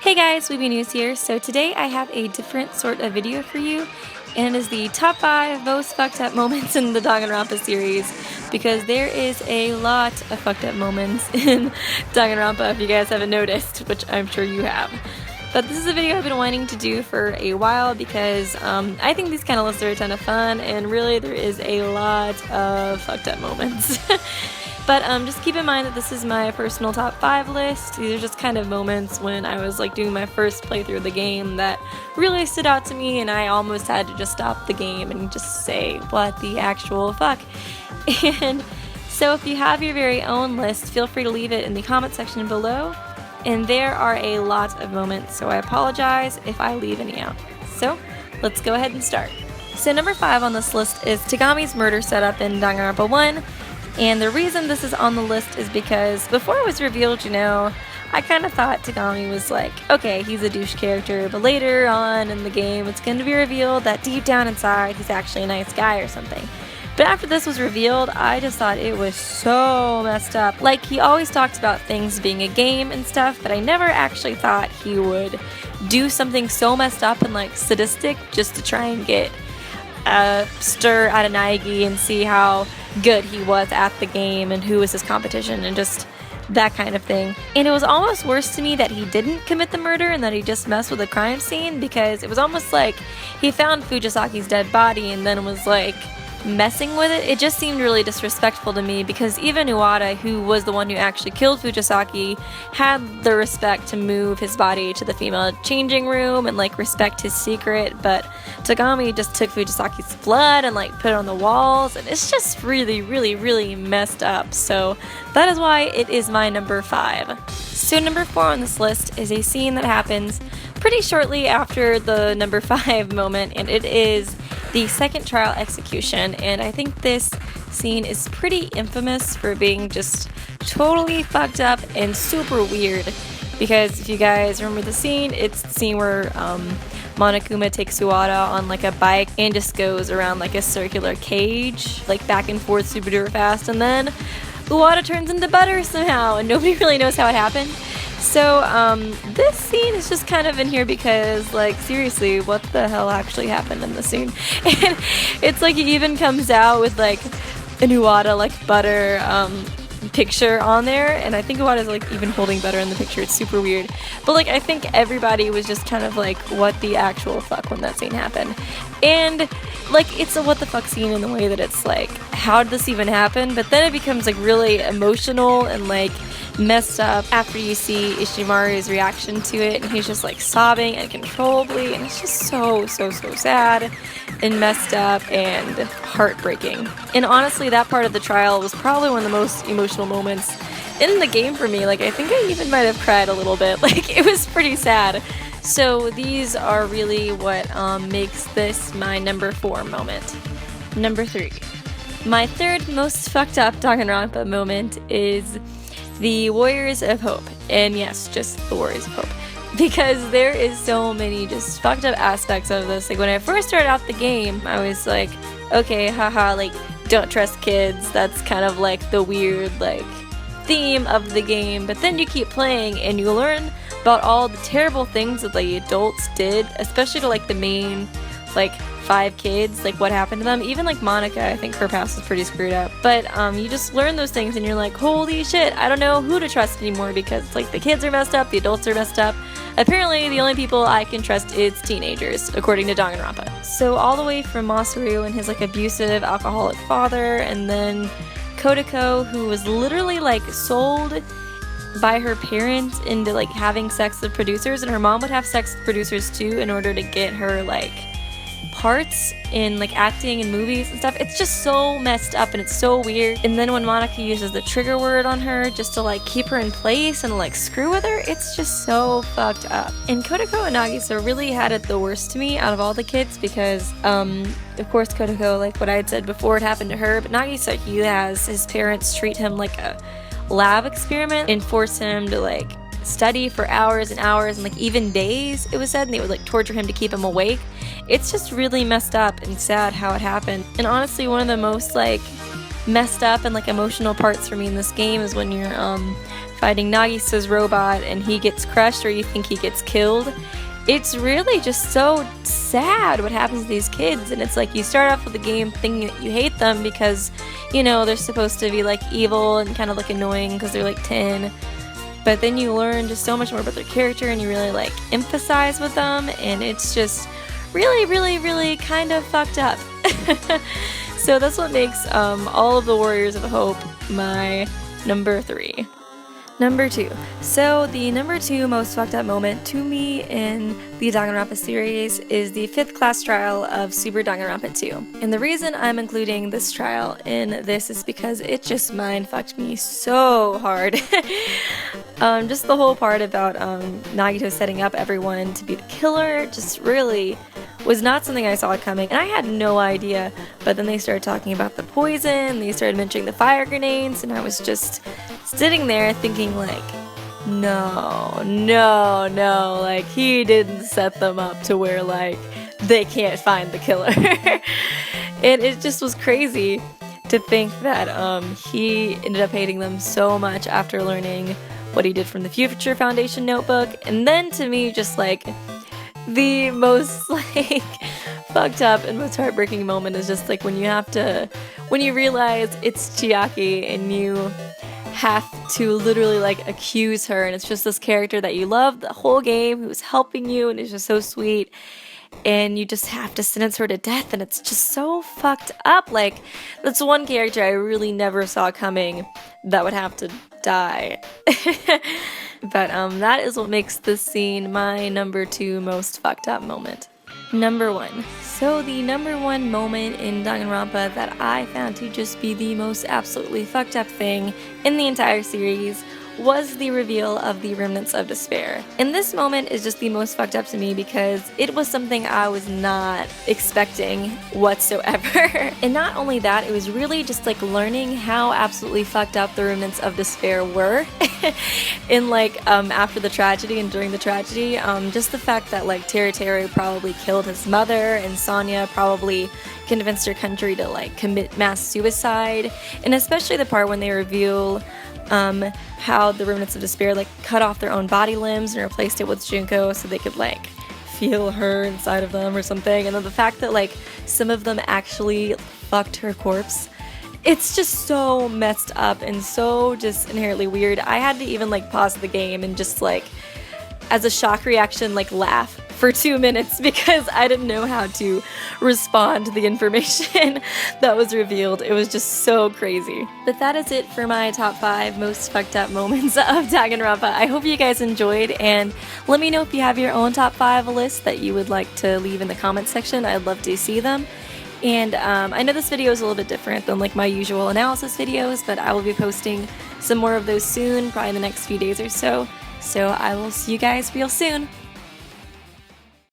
Hey guys, Weeby News here. So today I have a different sort of video for you, and it is the top 5 most fucked up moments in the Danganronpa series, because there is a lot of fucked up moments in Danganronpa if you guys haven't noticed, which I'm sure you have. But this is a video I've been wanting to do for a while because I think these kind of lists are a ton of fun, and really there is a lot of fucked up moments. But just keep in mind that this is my personal top 5 list. These are just kind of moments when I was like doing my first playthrough of the game that really stood out to me, and I almost had to just stop the game and just say, what the actual fuck? And so if you have your very own list, feel free to leave it in the comment section below. And there are a lot of moments, so I apologize if I leave any out. So let's go ahead and start. So number 5 on this list is Tagami's murder setup in Danganronpa 1. And the reason this is on the list is because before it was revealed, I kind of thought Tagami was like, okay, he's a douche character, but later on in the game it's going to be revealed that deep down inside he's actually a nice guy or something. But after this was revealed, I just thought it was so messed up. Like, he always talked about things being a game and stuff, but I never actually thought he would do something so messed up and like sadistic just to try and get a stir out of Naegi and see how good he was at the game and who was his competition and just that kind of thing. And it was almost worse to me that he didn't commit the murder and that he just messed with the crime scene, because it was almost like he found Fujisaki's dead body and then was like messing with it. It just seemed really disrespectful to me, because even Uwada, who was the one who actually killed Fujisaki, had the respect to move his body to the female changing room and like respect his secret, but Tagami just took Fujisaki's blood and like put it on the walls, and it's just really messed up. So that is why it is my number 5. So number 4 on this list is a scene that happens pretty shortly after the number 5 moment, and it is the second trial execution. And I think this scene is pretty infamous for being just totally fucked up and super weird, because if you guys remember the scene, it's the scene where Monokuma takes Uwada on like a bike and just goes around like a circular cage, like back and forth super duper fast, and then Uwada turns into butter somehow and nobody really knows how it happened. So this scene is just kind of in here because, like, seriously, what the hell actually happened in the scene? And it's like he even comes out with like an Uwada like butter picture on there, and I think Uwada's like even holding butter in the picture. It's super weird. But like, I think everybody was just kind of like, what the actual fuck when that scene happened. And like, it's a what the fuck scene in the way that it's like, how did this even happen? But then it becomes like really emotional and like messed up after you see Ishimaru's reaction to it, and he's just like sobbing uncontrollably, and it's just so sad and messed up and heartbreaking. And honestly, that part of the trial was probably one of the most emotional moments in the game for me. Like, I think I even might have cried a little bit. Like, it was pretty sad. So these are really what makes this my number 4 moment. Number 3. My third most fucked up Danganronpa moment is the Warriors of Hope. And yes, just the Warriors of Hope, because there is so many just fucked up aspects of this. Like, when I first started out the game, I was like, okay, haha, like, don't trust kids. That's kind of like the weird like theme of the game. But then you keep playing and you learn about all the terrible things that the adults did, especially to like the main like 5 kids, like what happened to them. Even like Monica, I think her past was pretty screwed up. But you just learn those things and you're like, holy shit, I don't know who to trust anymore, because like the kids are messed up, the adults are messed up. Apparently the only people I can trust is teenagers, according to Danganronpa. So all the way from Masaru and his like abusive alcoholic father, and then Kodako, who was literally like sold by her parents into like having sex with producers, and her mom would have sex with producers too in order to get her like parts in like acting and movies and stuff. It's just so messed up and it's so weird. And then when Monica uses the trigger word on her just to like keep her in place and like screw with her, it's just so fucked up. And Kodako and Nagisa really had it the worst to me out of all the kids, because of course Kodako, like what I had said before, it happened to her, but Nagisa, he has his parents treat him like a lab experiment and force him to like study for hours and hours and like even days, it was said, and they would like torture him to keep him awake. It's just really messed up and sad how it happened. And honestly, one of the most like messed up and like emotional parts for me in this game is when you're fighting Nagisa's robot and he gets crushed or you think he gets killed. It's really just so sad what happens to these kids, and it's like you start off with the game thinking that you hate them because, you know, they're supposed to be like evil and kind of like annoying because they're like 10, but then you learn just so much more about their character and you really like empathize with them, and it's just really kind of fucked up. So that's what makes all of the Warriors of Hope my number 3. Number 2. So the number 2 most fucked up moment to me in the Danganronpa series is the 5th class trial of Super Danganronpa 2. And the reason I'm including this trial in this is because it just mind fucked me so hard. Just the whole part about Nagito setting up everyone to be the killer just really was not something I saw coming, and I had no idea. But then they started talking about the poison, they started mentioning the fire grenades, and I was just sitting there thinking like, no, like he didn't set them up to where like they can't find the killer. And it just was crazy to think that he ended up hating them so much after learning what he did from the Future Foundation notebook. And then to me, just like the most like fucked up and most heartbreaking moment is just like when you realize it's Chiaki and you have to literally like accuse her, and it's just this character that you love the whole game who's helping you and is just so sweet, and you just have to sentence her to death, and it's just so fucked up. Like, that's one character I really never saw coming that would have to die. But that is what makes this scene my number 2 most fucked up moment. Number 1. So the number 1 moment in Danganronpa that I found to just be the most absolutely fucked up thing in the entire series was the reveal of the Remnants of Despair. And this moment is just the most fucked up to me because it was something I was not expecting whatsoever. And not only that, it was really just like learning how absolutely fucked up the Remnants of Despair were in like after the tragedy and during the tragedy. Just the fact that like Teru probably killed his mother and Sonya probably convinced her country to like commit mass suicide, and especially the part when they reveal how the Remnants of Despair like cut off their own body limbs and replaced it with Junko so they could like feel her inside of them or something, and then the fact that like some of them actually fucked her corpse. It's just so messed up and so just inherently weird. I had to even like pause the game and just like as a shock reaction like laugh for 2 minutes because I didn't know how to respond to the information that was revealed. It was just so crazy. But that is it for my top 5 most fucked up moments of Danganronpa. I hope you guys enjoyed, and let me know if you have your own top 5 list that you would like to leave in the comments section. I'd love to see them. And I know this video is a little bit different than like my usual analysis videos, but I will be posting some more of those soon, probably in the next few days or so. So I will see you guys real soon.